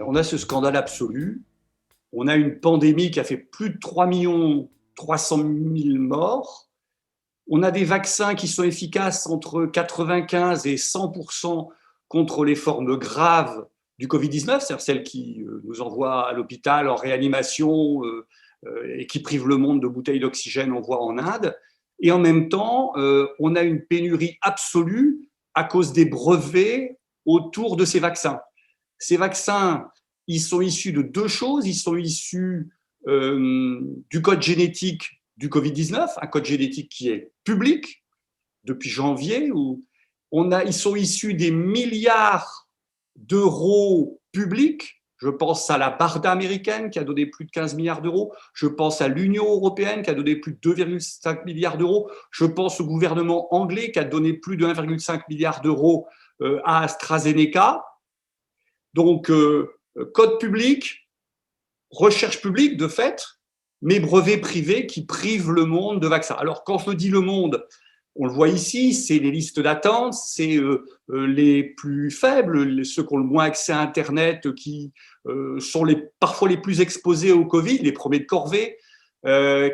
On a ce scandale absolu. On a une pandémie qui a fait plus de 3 300 000 morts. On a des vaccins qui sont efficaces entre 95 et 100% contre les formes graves du Covid-19, c'est-à-dire celles qui nous envoient à l'hôpital en réanimation et qui privent le monde de bouteilles d'oxygène, on voit en Inde. Et en même temps, on a une pénurie absolue à cause des brevets autour de ces vaccins. Ces vaccins, ils sont issus de deux choses. Ils sont issus du code génétique du Covid-19, un code génétique qui est public depuis janvier, où ils sont issus des milliards d'euros publics. Je pense à la BARDA américaine qui a donné plus de 15 milliards d'euros. Je pense à l'Union européenne qui a donné plus de 2,5 milliards d'euros. Je pense au gouvernement anglais qui a donné plus de 1,5 milliard d'euros à AstraZeneca. Donc, code public, recherche publique de fait, mais brevets privés qui privent le monde de vaccins. Alors, quand je dis le monde, on le voit ici, c'est les listes d'attente, c'est les plus faibles, ceux qui ont le moins accès à Internet, qui sont parfois les plus exposés au Covid, les premiers de corvée,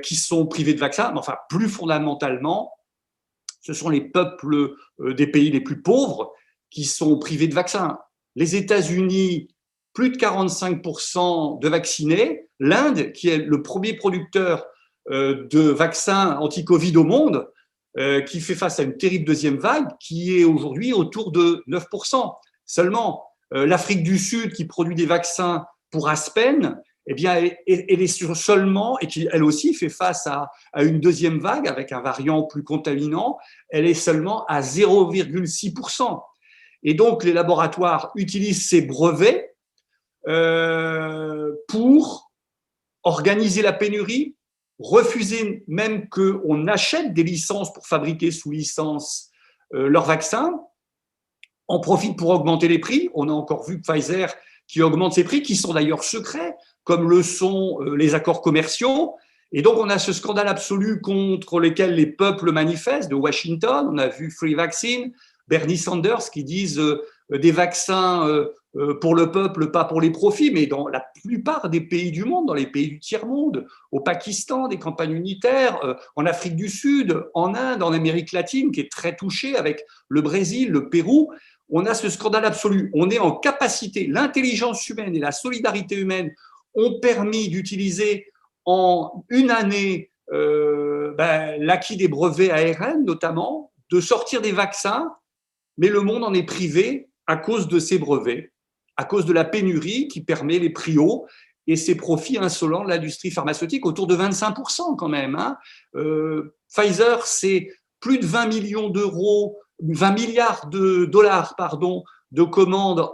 qui sont privés de vaccins. Mais enfin, plus fondamentalement, ce sont les peuples des pays les plus pauvres qui sont privés de vaccins. Les États-Unis, plus de 45% de vaccinés. L'Inde, qui est le premier producteur de vaccins anti-Covid au monde, qui fait face à une terrible deuxième vague, qui est aujourd'hui autour de 9% seulement. L'Afrique du Sud, qui produit des vaccins pour Aspen, eh bien, elle est seulement, et qui elle aussi fait face à une deuxième vague avec un variant plus contaminant, elle est seulement à 0,6%. Et donc, les laboratoires utilisent ces brevets pour organiser la pénurie, refuser même qu'on achète des licences pour fabriquer sous licence leurs vaccins, en profite pour augmenter les prix. On a encore vu Pfizer qui augmente ses prix, qui sont d'ailleurs secrets, comme le sont les accords commerciaux. Et donc, on a ce scandale absolu contre lequel les peuples manifestent de Washington. On a vu Free Vaccine, Bernie Sanders qui disent des vaccins pour le peuple, pas pour les profits, mais dans la plupart des pays du monde, dans les pays du tiers-monde, au Pakistan, des campagnes unitaires, en Afrique du Sud, en Inde, en Amérique latine, qui est très touchée avec le Brésil, le Pérou, on a ce scandale absolu. On est en capacité, l'intelligence humaine et la solidarité humaine ont permis d'utiliser en une année l'acquis des brevets ARN notamment, de sortir des vaccins, mais le monde en est privé à cause de ces brevets, à cause de la pénurie qui permet les prix hauts et ces profits insolents de l'industrie pharmaceutique, autour de 25% quand même. Pfizer, c'est plus de 20 millions d'euros, 20 milliards de dollars, pardon, de commandes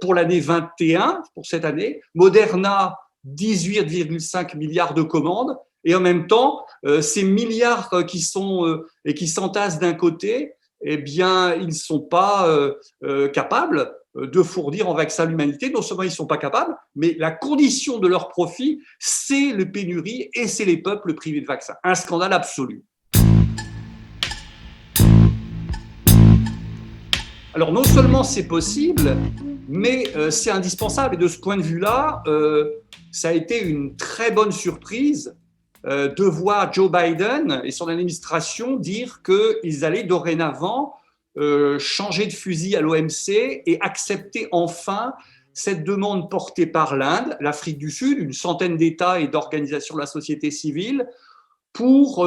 pour l'année 21, pour cette année. Moderna, 18,5 milliards de commandes. Et en même temps, ces milliards qui s'entassent d'un côté, eh bien, ils ne sont pas capables de fournir en vaccin l'humanité. Non seulement ils ne sont pas capables, mais la condition de leur profit, c'est les pénuries et c'est les peuples privés de vaccins. Un scandale absolu. Alors, non seulement c'est possible, mais c'est indispensable. Et de ce point de vue-là, ça a été une très bonne surprise de voir Joe Biden et son administration dire qu'ils allaient dorénavant changer de fusil à l'OMC et accepter enfin cette demande portée par l'Inde, l'Afrique du Sud, une centaine d'États et d'organisations de la société civile, pour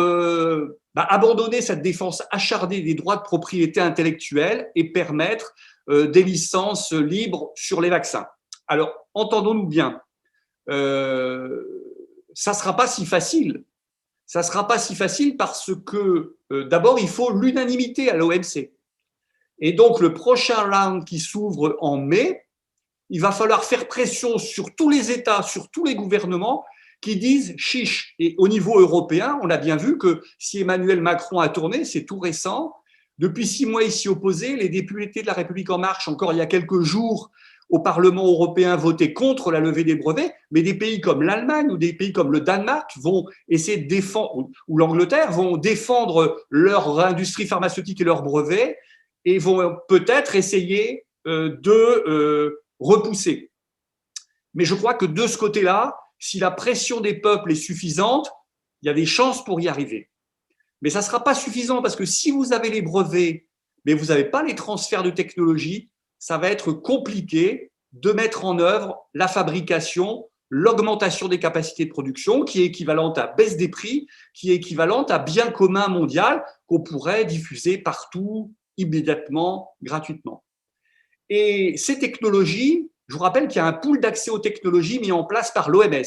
abandonner cette défense acharnée des droits de propriété intellectuelle et permettre des licences libres sur les vaccins. Alors, entendons-nous bien, ça ne sera pas si facile. Ça ne sera pas si facile parce que, d'abord, il faut l'unanimité à l'OMC. Et donc, le prochain round qui s'ouvre en mai, il va falloir faire pression sur tous les États, sur tous les gouvernements qui disent chiche. Et au niveau européen, on a bien vu que si Emmanuel Macron a tourné, c'est tout récent. Depuis 6 mois, il s'y opposait. Les députés de la République En Marche, encore il y a quelques jours, au Parlement européen voté contre la levée des brevets, mais des pays comme l'Allemagne ou des pays comme le Danemark vont essayer de défendre, ou l'Angleterre vont défendre leur industrie pharmaceutique et leurs brevets et vont peut-être essayer de repousser. Mais je crois que de ce côté-là, si la pression des peuples est suffisante, il y a des chances pour y arriver. Mais ça ne sera pas suffisant parce que si vous avez les brevets, mais vous n'avez pas les transferts de technologie, ça va être compliqué de mettre en œuvre la fabrication, l'augmentation des capacités de production qui est équivalente à baisse des prix, qui est équivalente à bien commun mondial qu'on pourrait diffuser partout, immédiatement, gratuitement. Et ces technologies, je vous rappelle qu'il y a un pool d'accès aux technologies mis en place par l'OMS.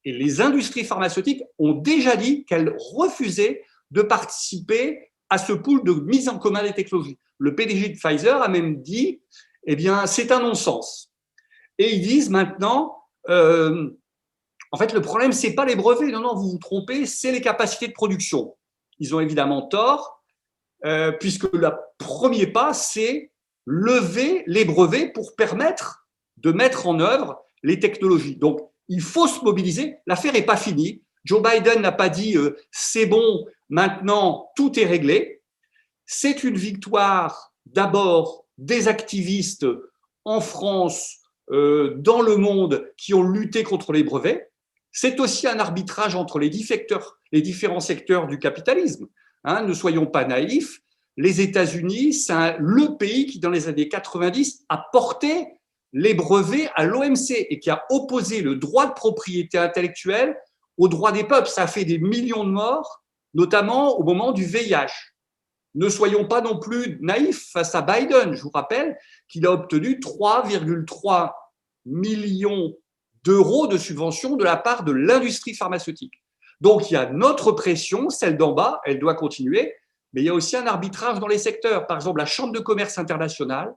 Et les industries pharmaceutiques ont déjà dit qu'elles refusaient de participer à ce pool de mise en commun des technologies. Le PDG de Pfizer a même dit, eh bien, c'est un non-sens. Et ils disent maintenant, en fait, le problème, ce n'est pas les brevets, non, vous vous trompez, c'est les capacités de production. Ils ont évidemment tort, puisque le premier pas, c'est lever les brevets pour permettre de mettre en œuvre les technologies. Donc, il faut se mobiliser. L'affaire n'est pas finie. Joe Biden n'a pas dit c'est bon, maintenant tout est réglé. C'est une victoire d'abord des activistes en France, dans le monde, qui ont lutté contre les brevets. C'est aussi un arbitrage entre les différents secteurs du capitalisme. Ne soyons pas naïfs. Les États-Unis, c'est le pays qui, dans les années 90, a porté les brevets à l'OMC et qui a opposé le droit de propriété intellectuelle au droit des peuples. Ça a fait des millions de morts, notamment au moment du VIH. Ne soyons pas non plus naïfs face à Biden. Je vous rappelle qu'il a obtenu 3,3 millions d'euros de subventions de la part de l'industrie pharmaceutique. Donc, il y a notre pression, celle d'en bas, elle doit continuer, mais il y a aussi un arbitrage dans les secteurs. Par exemple, la Chambre de commerce internationale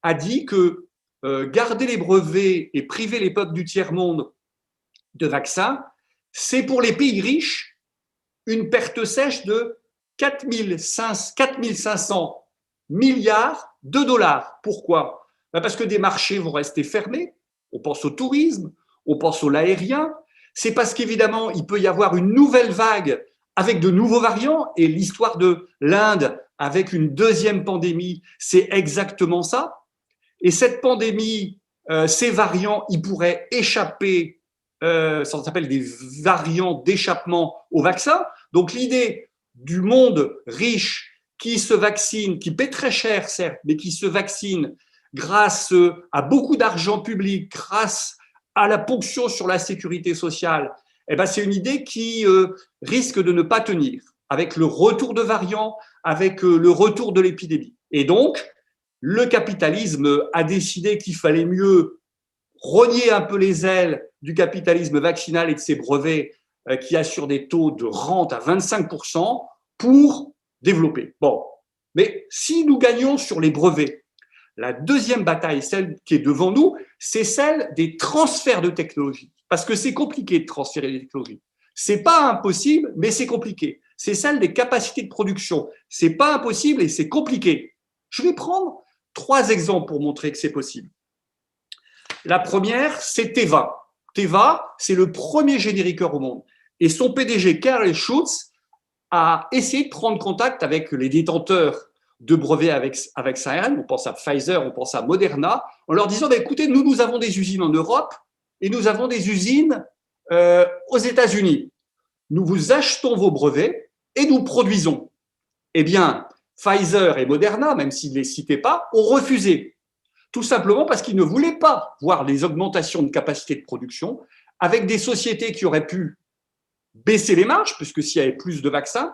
a dit que garder les brevets et priver les peuples du tiers-monde de vaccins, c'est pour les pays riches une perte sèche de 4 500 milliards de dollars. Pourquoi ? Parce que des marchés vont rester fermés. On pense au tourisme, on pense au aérien. C'est parce qu'évidemment, il peut y avoir une nouvelle vague avec de nouveaux variants. Et l'histoire de l'Inde avec une deuxième pandémie, c'est exactement ça. Et cette pandémie, ces variants, ils pourraient échapper, ça s'appelle des variants d'échappement au vaccin. Donc l'idée du monde riche qui se vaccine, qui paie très cher certes, mais qui se vaccine grâce à beaucoup d'argent public, grâce à la ponction sur la sécurité sociale, eh ben c'est une idée qui risque de ne pas tenir avec le retour de variants, avec le retour de l'épidémie. Et donc, le capitalisme a décidé qu'il fallait mieux rogner un peu les ailes du capitalisme vaccinal et de ses brevets qui assurent des taux de rente à 25% pour développer. Bon, mais si nous gagnons sur les brevets, la deuxième bataille, celle qui est devant nous, c'est celle des transferts de technologie. Parce que c'est compliqué de transférer les technologies. C'est pas impossible, mais c'est compliqué. C'est celle des capacités de production. C'est pas impossible et c'est compliqué. Je vais prendre 3 exemples pour montrer que c'est possible. La première, c'est Teva. Teva, c'est le premier génériqueur au monde. Et son PDG, Karl Schulz, a essayé de prendre contact avec les détenteurs de brevets avec ARN. On pense à Pfizer, on pense à Moderna, en leur disant, écoutez, nous avons des usines en Europe et nous avons des usines aux États-Unis. Nous vous achetons vos brevets et nous produisons. Eh bien, Pfizer et Moderna, même s'ils ne les citaient pas, ont refusé. Tout simplement parce qu'ils ne voulaient pas voir les augmentations de capacité de production avec des sociétés qui auraient pu baisser les marges, puisque s'il y avait plus de vaccins,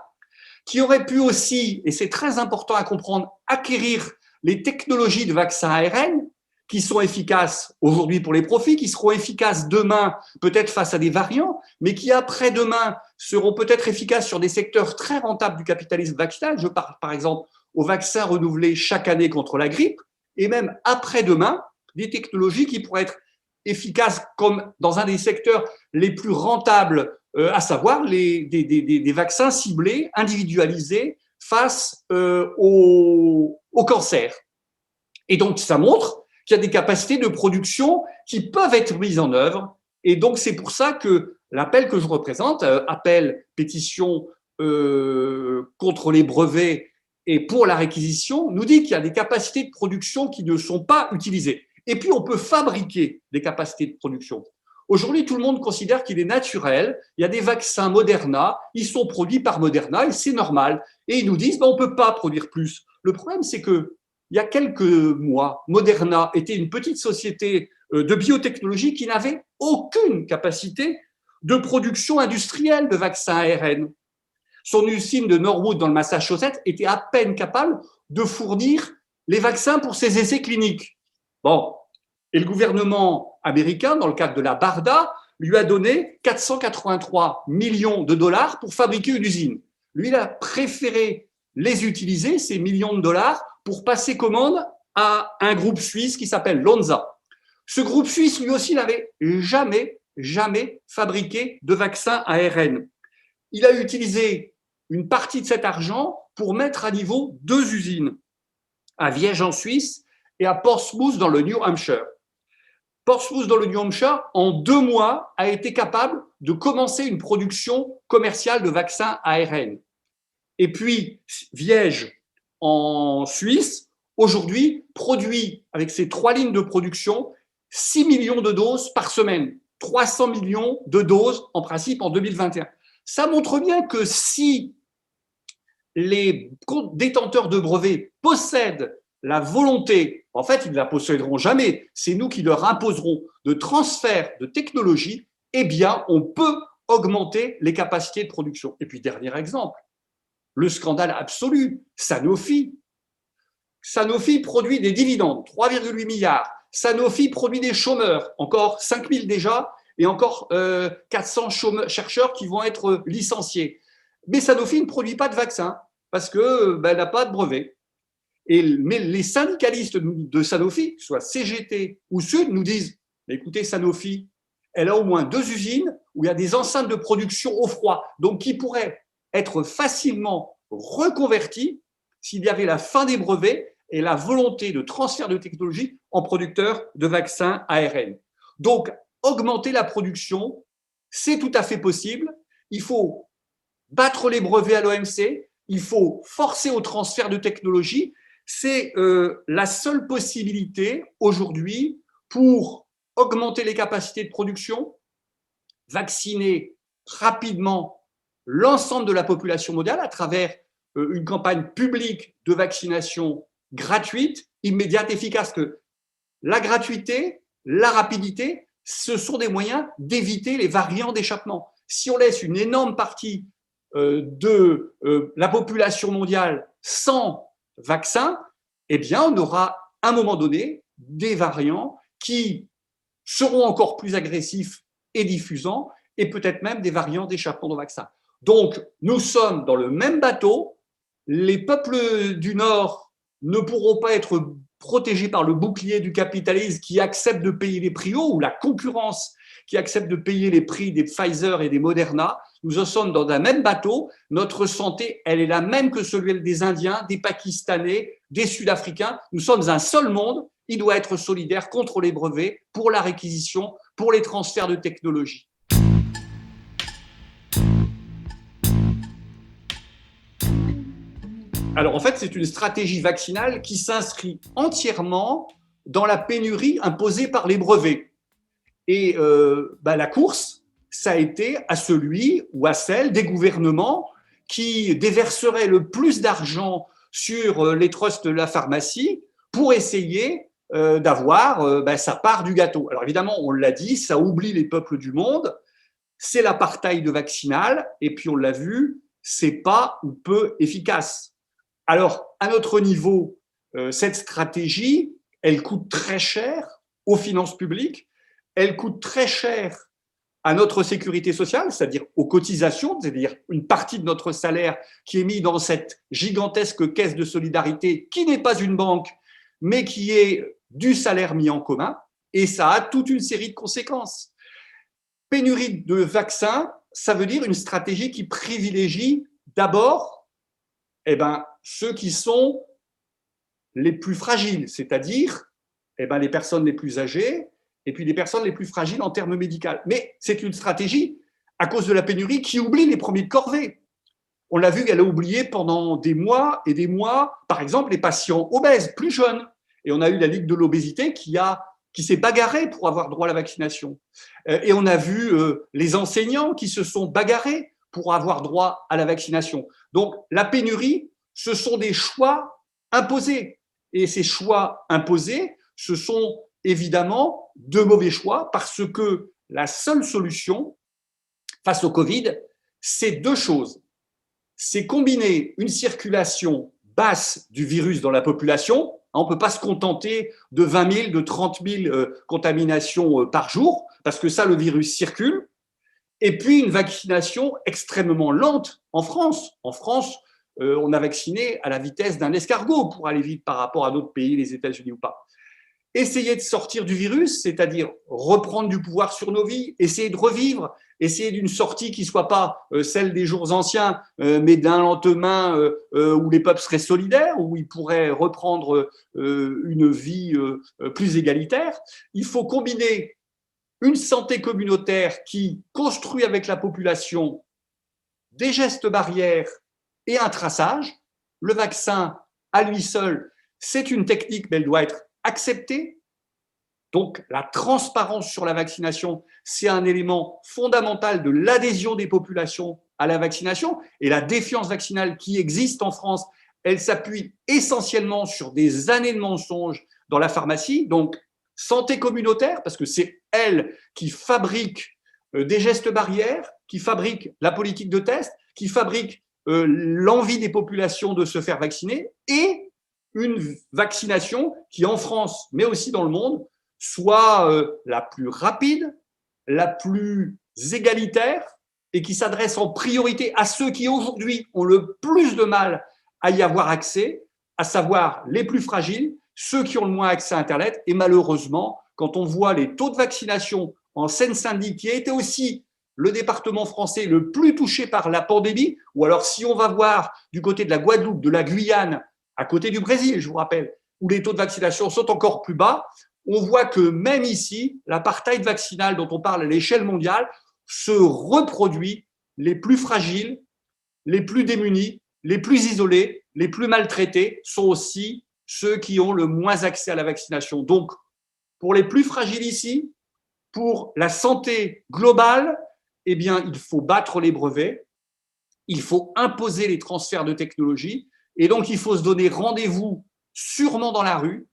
qui auraient pu aussi, et c'est très important à comprendre, acquérir les technologies de vaccins ARN qui sont efficaces aujourd'hui pour les profits, qui seront efficaces demain peut-être face à des variants, mais qui après-demain seront peut-être efficaces sur des secteurs très rentables du capitalisme vaccinal. Je parle par exemple aux vaccins renouvelés chaque année contre la grippe, et même après-demain, des technologies qui pourraient être efficaces comme dans un des secteurs les plus rentables, à savoir des vaccins ciblés, individualisés face au cancer. Et donc, ça montre qu'il y a des capacités de production qui peuvent être mises en œuvre. Et donc, c'est pour ça que l'appel que je représente, appel, pétition contre les brevets et pour la réquisition, nous dit qu'il y a des capacités de production qui ne sont pas utilisées. Et puis, on peut fabriquer des capacités de production. Aujourd'hui, tout le monde considère qu'il est naturel. Il y a des vaccins Moderna, ils sont produits par Moderna et c'est normal. Et ils nous disent, on ne peut pas produire plus. Le problème, c'est que il y a quelques mois, Moderna était une petite société de biotechnologie qui n'avait aucune capacité de production industrielle de vaccins ARN. Son usine de Norwood dans le Massachusetts était à peine capable de fournir les vaccins pour ses essais cliniques. Bon, et le gouvernement américain, dans le cadre de la BARDA, lui a donné 483 millions de dollars pour fabriquer une usine. Lui, il a préféré les utiliser, ces millions de dollars, pour passer commande à un groupe suisse qui s'appelle Lonza. Ce groupe suisse, lui aussi, n'avait jamais fabriqué de vaccin ARN. Il a utilisé une partie de cet argent pour mettre à niveau 2 usines, à Viège en Suisse et à Portsmouth dans le New Hampshire. Portsmouth dans le New Hampshire, en 2 mois, a été capable de commencer une production commerciale de vaccins ARN. Et puis, Viège en Suisse, aujourd'hui, produit avec ses 3 lignes de production 6 millions de doses par semaine, 300 millions de doses en principe en 2021. Ça montre bien que si les détenteurs de brevets possèdent la volonté, en fait, ils ne la posséderont jamais, c'est nous qui leur imposerons de transfert de technologie, eh bien, on peut augmenter les capacités de production. Et puis, dernier exemple, le scandale absolu, Sanofi. Sanofi produit des dividendes, 3,8 milliards. Sanofi produit des chômeurs, encore 5 000 déjà, et encore 400 chercheurs qui vont être licenciés. Mais Sanofi ne produit pas de vaccin parce qu'elle n'a pas de brevet. Mais les syndicalistes de Sanofi, que ce soit CGT ou Sud, nous disent « Écoutez, Sanofi, elle a au moins 2 usines où il y a des enceintes de production au froid, donc qui pourraient être facilement reconverties s'il y avait la fin des brevets et la volonté de transfert de technologie en producteurs de vaccins ARN. » Donc, augmenter la production, c'est tout à fait possible. Il faut battre les brevets à l'OMC, il faut forcer au transfert de technologie. C'est la seule possibilité aujourd'hui pour augmenter les capacités de production, vacciner rapidement l'ensemble de la population mondiale à travers une campagne publique de vaccination gratuite, immédiate, efficace. Que la gratuité, la rapidité, ce sont des moyens d'éviter les variants d'échappement. Si on laisse une énorme partie de la population mondiale sans vaccin, eh bien, on aura à un moment donné des variants qui seront encore plus agressifs et diffusants, et peut-être même des variants d'échappement au vaccin. Donc, nous sommes dans le même bateau. Les peuples du Nord ne pourront pas être protégés par le bouclier du capitalisme qui accepte de payer les prix hauts, ou la concurrence qui accepte de payer les prix des Pfizer et des Moderna. Nous en sommes dans un même bateau. Notre santé, elle est la même que celle des Indiens, des Pakistanais, des Sud-Africains. Nous sommes un seul monde. Il doit être solidaire contre les brevets, pour la réquisition, pour les transferts de technologie. Alors, en fait, c'est une stratégie vaccinale qui s'inscrit entièrement dans la pénurie imposée par les brevets. Et la course, ça a été à celui ou à celle des gouvernements qui déverseraient le plus d'argent sur les trusts de la pharmacie pour essayer d'avoir sa part du gâteau. Alors évidemment, on l'a dit, ça oublie les peuples du monde, c'est l'apartheid vaccinal, et puis on l'a vu, c'est pas ou peu efficace. Alors, à notre niveau, cette stratégie, elle coûte très cher aux finances publiques, elle coûte très cher à notre sécurité sociale, c'est-à-dire aux cotisations, c'est-à-dire une partie de notre salaire qui est mis dans cette gigantesque caisse de solidarité qui n'est pas une banque, mais qui est du salaire mis en commun, et ça a toute une série de conséquences. Pénurie de vaccins, ça veut dire une stratégie qui privilégie d'abord ceux qui sont les plus fragiles, c'est-à-dire eh ben, les personnes les plus âgées et puis les personnes les plus fragiles en termes médicaux. Mais c'est une stratégie, à cause de la pénurie, qui oublie les premiers de corvée. On l'a vu qu'elle a oublié pendant des mois et des mois, par exemple, les patients obèses, plus jeunes. Et on a eu la Ligue de l'obésité qui s'est bagarrée pour avoir droit à la vaccination. Et on a vu les enseignants qui se sont bagarrés pour avoir droit à la vaccination. Donc, la pénurie, ce sont des choix imposés. Et ces choix imposés, ce sont évidemment de mauvais choix parce que la seule solution face au Covid, c'est deux choses. C'est combiner une circulation basse du virus dans la population. On ne peut pas se contenter de 20 000, de 30 000 contaminations par jour, parce que ça, le virus circule. Et puis une vaccination extrêmement lente en France. En France, on a vacciné à la vitesse d'un escargot pour aller vite par rapport à d'autres pays, les États-Unis ou pas. Essayer de sortir du virus, c'est-à-dire reprendre du pouvoir sur nos vies, essayer de revivre, essayer d'une sortie qui ne soit pas celle des jours anciens, mais d'un lendemain où les peuples seraient solidaires, où ils pourraient reprendre une vie plus égalitaire. Il faut combiner une santé communautaire qui construit avec la population des gestes barrières et un traçage. Le vaccin, à lui seul, c'est une technique, mais elle doit être acceptée. Donc, la transparence sur la vaccination, c'est un élément fondamental de l'adhésion des populations à la vaccination. Et la défiance vaccinale qui existe en France, elle s'appuie essentiellement sur des années de mensonges dans la pharmacie. Donc, santé communautaire, parce que c'est elle qui fabrique des gestes barrières, qui fabrique la politique de test, qui fabrique l'envie des populations de se faire vacciner, et une vaccination qui, en France, mais aussi dans le monde, soit la plus rapide, la plus égalitaire, et qui s'adresse en priorité à ceux qui aujourd'hui ont le plus de mal à y avoir accès, à savoir les plus fragiles, ceux qui ont le moins accès à Internet. Et malheureusement, quand on voit les taux de vaccination en Seine-Saint-Denis, qui a été aussi le département français le plus touché par la pandémie, ou alors si on va voir du côté de la Guadeloupe, de la Guyane, à côté du Brésil, je vous rappelle, où les taux de vaccination sont encore plus bas, on voit que même ici, l'apartheid vaccinal dont on parle à l'échelle mondiale se reproduit. Les plus fragiles, les plus démunis, les plus isolés, les plus maltraités sont aussi ceux qui ont le moins accès à la vaccination. Donc, pour les plus fragiles ici, pour la santé globale, eh bien, il faut battre les brevets, il faut imposer les transferts de technologie, et donc il faut se donner rendez-vous sûrement dans la rue,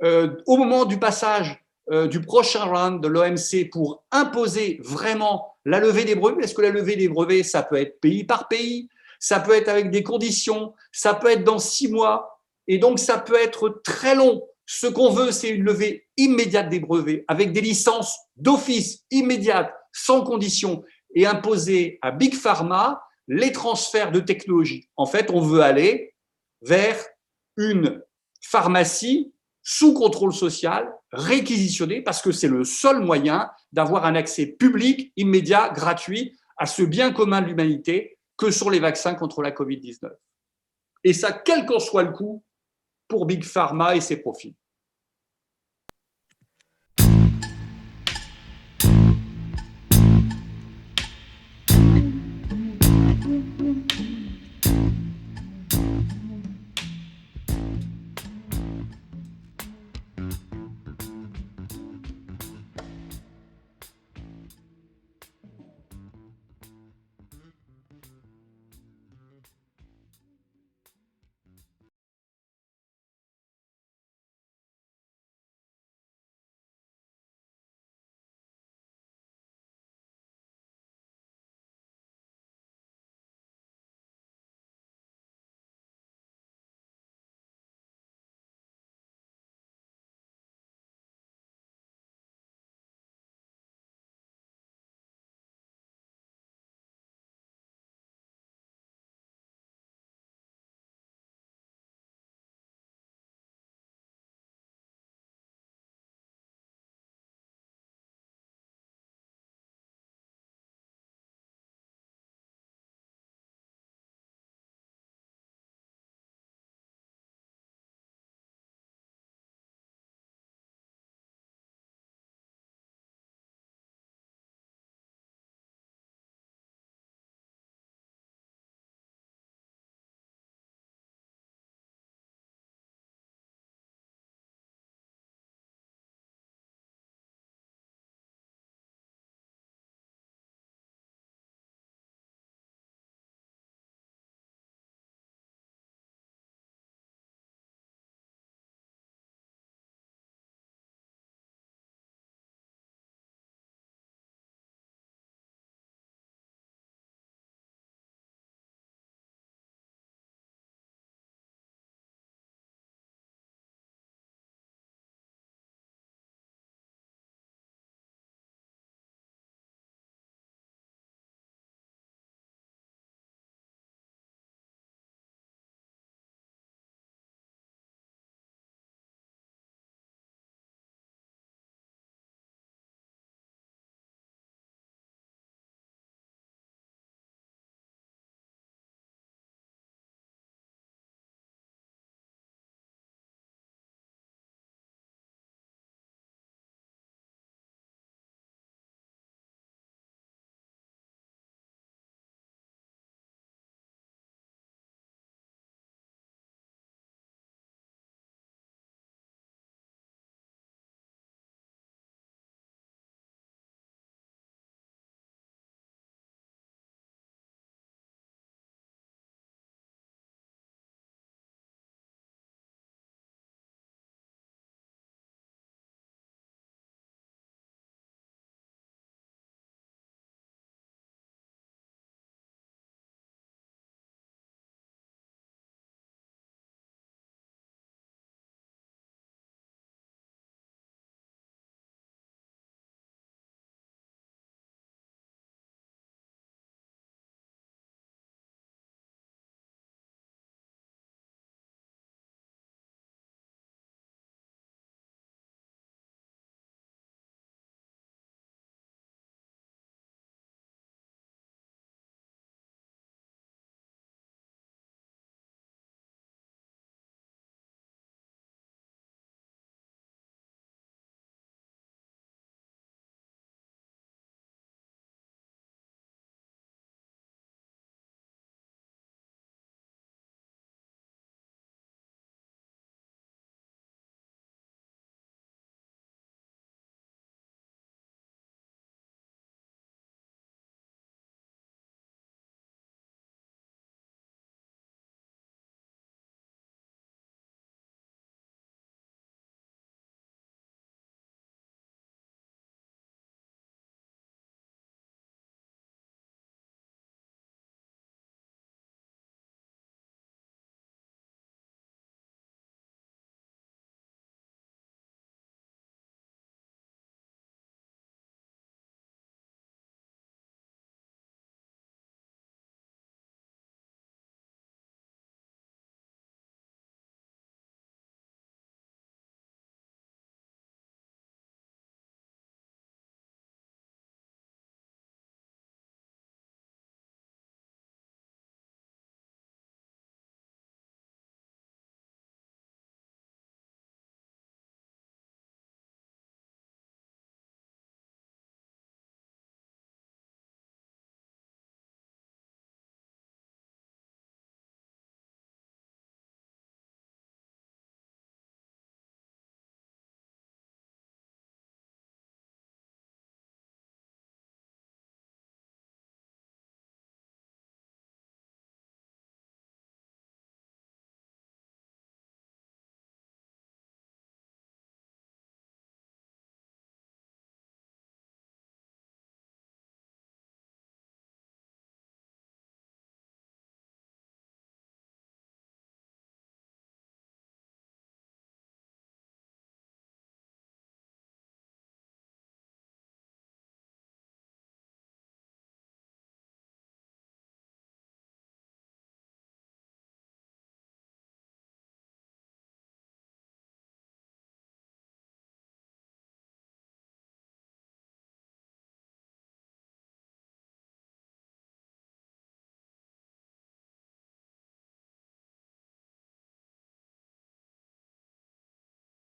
au moment du passage du prochain round de l'OMC pour imposer vraiment la levée des brevets. Est-ce que la levée des brevets, ça peut être pays par pays, ça peut être avec des conditions, ça peut être dans 6 mois, et donc ça peut être très long. Ce qu'on veut, c'est une levée immédiate des brevets, avec des licences d'office immédiates, sans condition, et imposer à Big Pharma les transferts de technologie. En fait, on veut aller vers une pharmacie sous contrôle social, réquisitionnée, parce que c'est le seul moyen d'avoir un accès public, immédiat, gratuit à ce bien commun de l'humanité que sont les vaccins contre la Covid-19. Et ça, quel qu'en soit le coût, pour Big Pharma et ses profits.